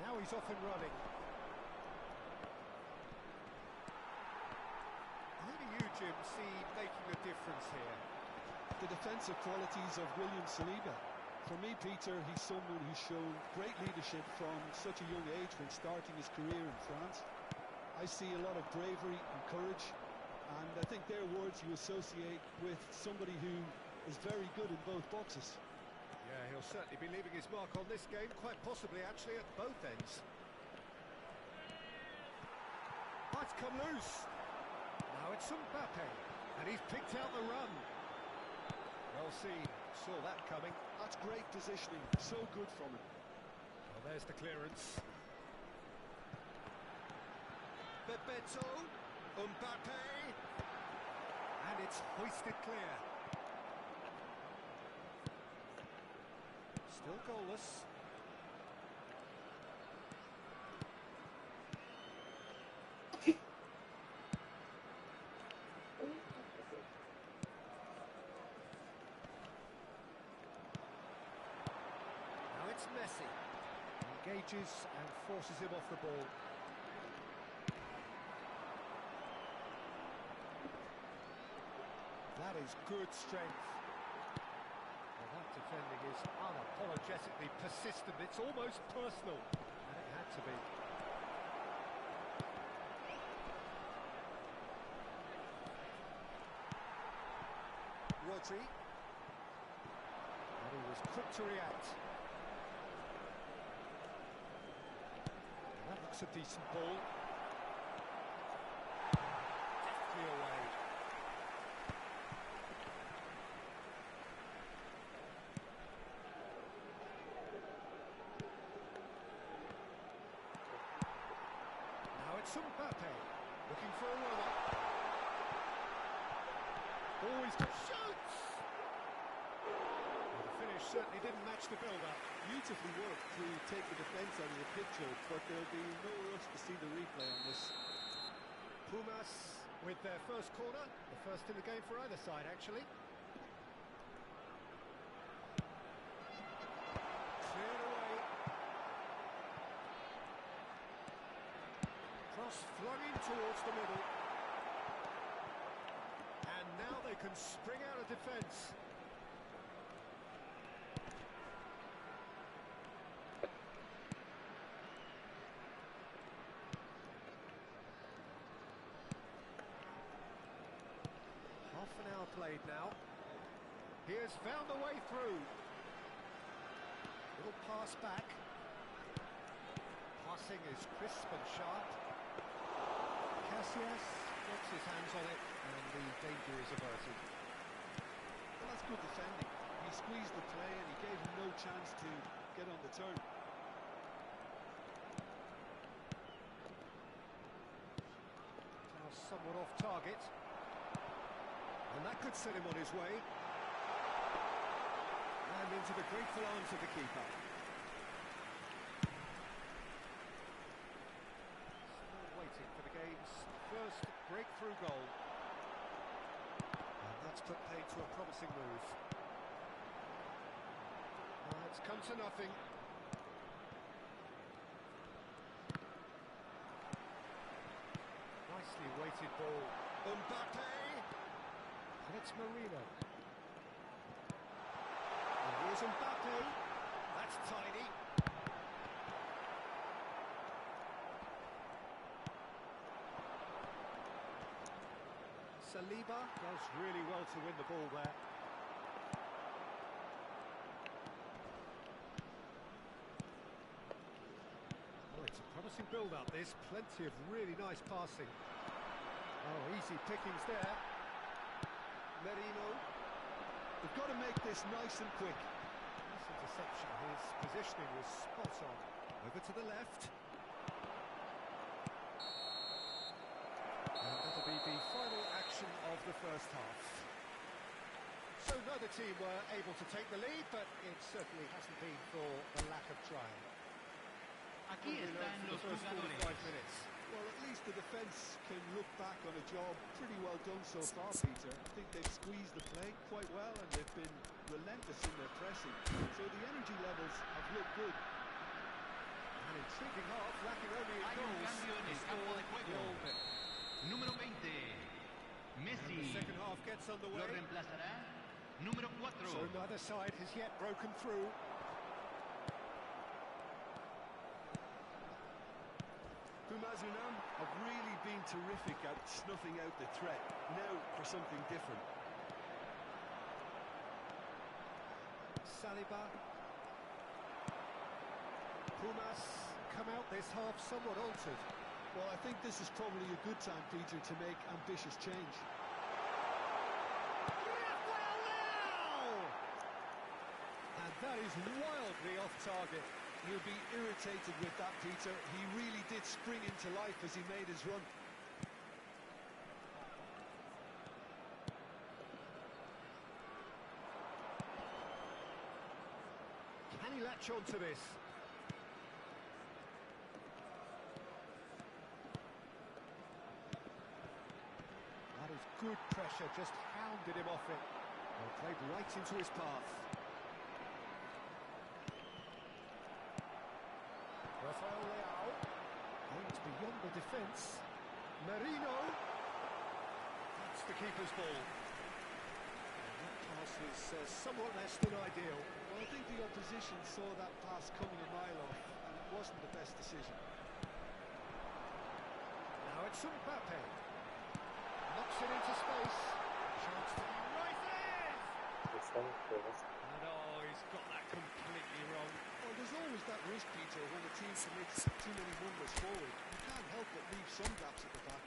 Now he's off and running. Who do you, Jim, see making a difference here? The defensive qualities of William Saliba. For me, Peter, he's someone who's shown great leadership from such a young age when starting his career in France. I see a lot of bravery and courage, and I think they're words you associate with somebody who is very good in both boxes. Yeah, he'll certainly be leaving his mark on this game, quite possibly actually at both ends. Might come loose. Now it's Mbappe, and he's picked out the run. Well seen, saw that coming. That's great positioning, so good from him. Well, there's the clearance. Bebeto, Mbappe, and it's hoisted clear. Still goalless. Now it's Messi. Engages and forces him off the ball. That is good strength. Well, that defending is unapologetically persistent. It's almost personal, and it had to be. Rodri. And he was quick to react. That looks a decent ball. Deftly away. Mbappe looking for a runner. Always shoots. Well, the finish certainly didn't match the build-up. Beautifully worked to take the defence out of the picture, but there'll be no rush to see the replay on this. Pumas with their first corner, the first in the game for either side, actually. Cleared away. Cross flung in towards the middle. And now they can spring out of defence. Half an hour played now. He has found a way through. Little pass back. Passing is crisp and sharp. Casillas gets his hands on it and the danger is averted. Well, that's good defending. He squeezed the play and he gave him no chance to get on the turn. Now somewhat off target. And that could set him on his way. And into the grateful arms of the keeper. Still waiting for the game's first breakthrough goal. And that's put paid to a promising move. It's come to nothing. Nicely weighted ball. it's Marino. And here's Mbappe. That's tidy. Saliba does really well to win the ball there. Oh, it's a promising build-up, this. Plenty of really nice passing. Oh, easy pickings there. Merino. They've got to make this nice and quick. Nice interception. His positioning was spot on. Over to the left. And that'll be the final action of the first half. So neither team were able to take the lead, but it certainly hasn't been for the lack of trying. Aquí están los First 45 jugadores. minutes. Well, at least the defence can look back on a job pretty well done so far, Peter. I think they've squeezed the play quite well and they've been relentless in their pressing. So the energy levels have looked good. An intriguing half, lacking only in Hay un goals. cambio en el campo de juego. Número 20, Messi. The second half gets Lo underway. reemplazará número 4. So neither side has yet broken through. Bumazunam have really been terrific at snuffing out the threat. Now for something different. Saliba. Pumas come out this half somewhat altered. Well, I think this is probably a good time, Peter, to make ambitious change. And that is wildly off target. You'll be irritated with that, Peter. He really did spring into life as he made his run. Can he latch on to this? That is good pressure, just hounded him off it. Well, played right into his path. Rafael Leao. Aims beyond the defence. Merino. That's the keeper's ball. And that pass is somewhat less than ideal. Well, I think the opposition saw that pass coming a mile off, and it wasn't the best decision. Now it's Mbappe. Knocks it into space. Chance to be right there. And oh, he's got that completely wrong. Well, there's always that risk, Peter, when a team commits too many numbers forward. You can't help but leave some gaps at the back.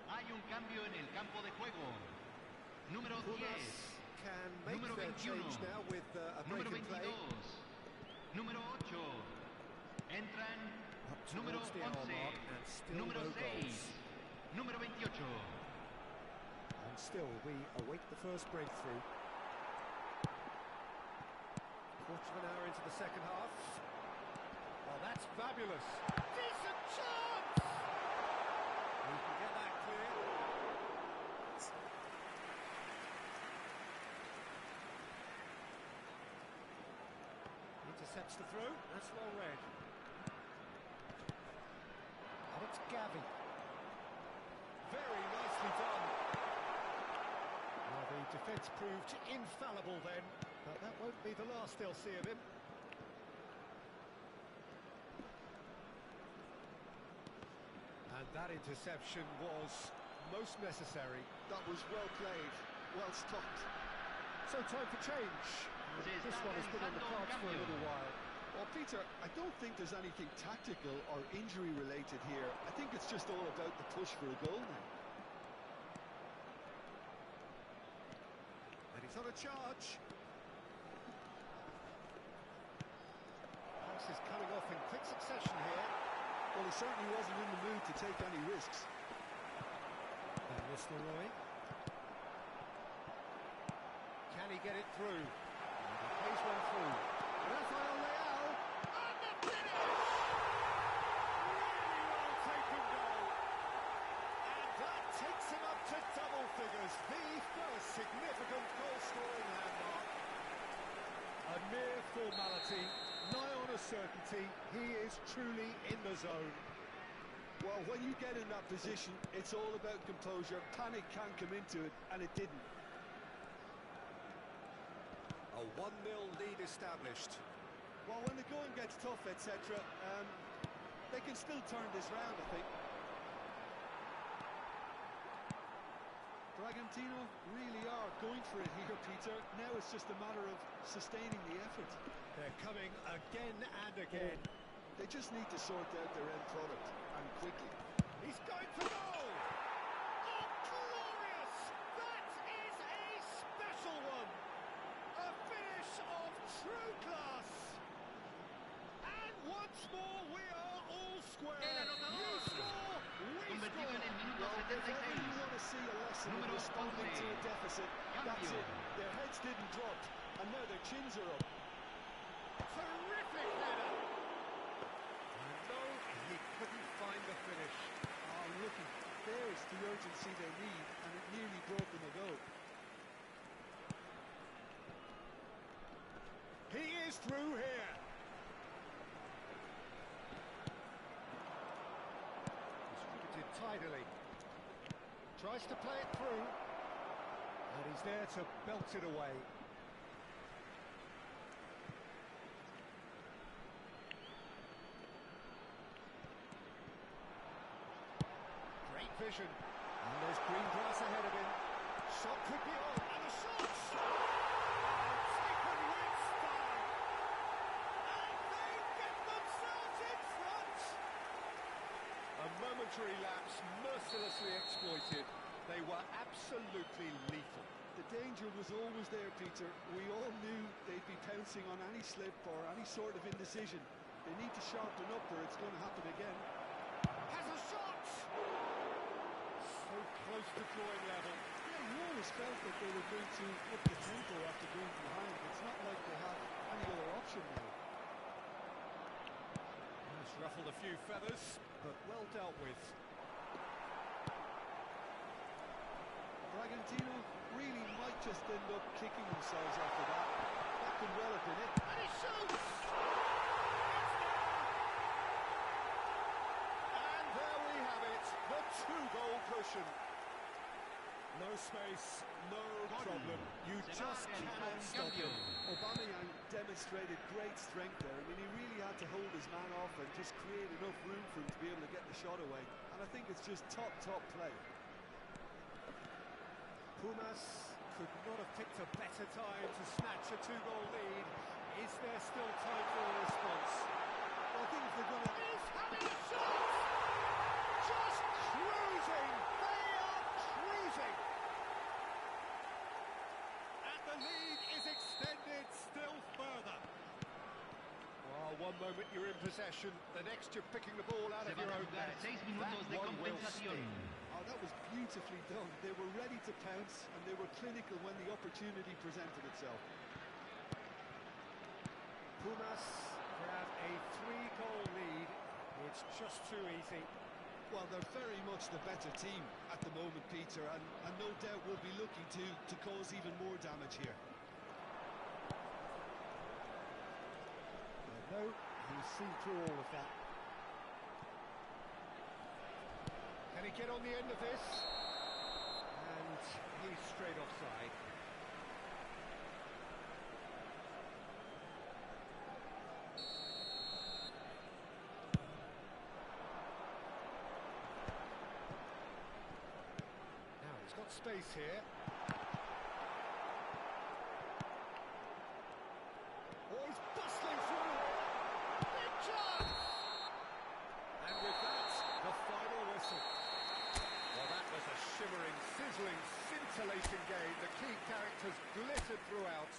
Hay un cambio en el campo de juego. Número 10. Pumas can make Número their 21. change now with a break Número in play. 22. Número 8. Entran Up número towards the hour 11. mark and still Número no 6. goals. Número 28. And still we await the first breakthrough. Quarter of an hour into the second half. Oh, that's fabulous. Decent chance! We can get that clear. Intercepts the throw. That's well read. And it's Gavi. Very nicely done. Well, the defence proved infallible then, but that won't be the last they'll see of him. And that interception was most necessary. That was well played, well stopped. So time for change. This one has been on the cards for a little while. Well, Peter, I don't think there's anything tactical or injury related here. I think it's just all about the push for a goal now. And he's on a charge. Pass is coming off in quick succession here. Well, he certainly wasn't in the mood to take any risks. And Nistelrooy. Can he get it through? And he plays one through. Rafael Leao. And the finish! Really well taken goal. And that takes him up to double figures. The first significant goal-scoring landmark. clarity, nigh on a certainty. He is truly in the zone. Well, when you get in that position, it's all about composure. Panic can come into it, and it didn't. A 1-0 lead established. Well, when the going gets tough, etc., they can still turn this round, I think. Bragantino really are going for it here, Peter. Now it's just a matter of sustaining the effort. They're coming again and again. They just need to sort out their end product, and quickly. He's going for goal! Oh, glorious! That is a special one! A finish of true class! And once more, we are all square. You score, we Convertido en el minuto Well, if ever 76. you want to see a lesson in Número responding 11. to a deficit, that's Cambio. it. Their heads didn't drop, and now their chins are up. Terrific header! And no, he couldn't find the finish. Oh, looky, there's the urgency they need, and it nearly brought them a goal. He is through here. Distributed tidily. Tries to play it through. And he's there to belt it away. Great vision. And there's green grass ahead of him. Shot could be on. And the shot! Taken with style. And they get themselves in front. A momentary lapse mercilessly exploited. They were absolutely lethal. The danger was always there, Peter. We all knew they'd be pouncing on any slip or any sort of indecision. They need to sharpen up or it's going to happen again. Has a shot! So close to drawing level. Yeah, you always felt that they were going to up the tempo after going behind. It's not like they have any other option now. It's ruffled a few feathers, but well dealt with. Bragantino really might just end up kicking themselves after that. That could well have been it. And he shoots! And there we have it, the 2-goal cushion. No space, no problem. You just cannot stop him. Aubameyang demonstrated great strength there. I mean, he really had to hold his man off and just create enough room for him to be able to get the shot away. And I think it's just top play. Pumas could not have picked a better time to snatch a 2-goal lead. Is there still time for a response? Well, I think if they're going to... He's having a shot! Just cruising! They are cruising! And the lead is extended still further. Well, one moment you're in possession, the next you're picking the ball out Se of van your a own jugar net. 6 minutos de That one will compensación. sting. Oh, that was beautifully done. They were ready to pounce and they were clinical when the opportunity presented itself. Pumas grab a 3-goal lead. It's just too easy. Well, they're very much the better team at the moment, Peter, and no doubt will be looking to cause even more damage here. No, he's seen through all of that. Can he get on the end of this? And he's straight offside. Now he's got space here. Oh, he's bustling through here. Big chance! And with that, the final whistle. Well, that was a shimmering, sizzling, scintillating game. The key characters glittered throughout.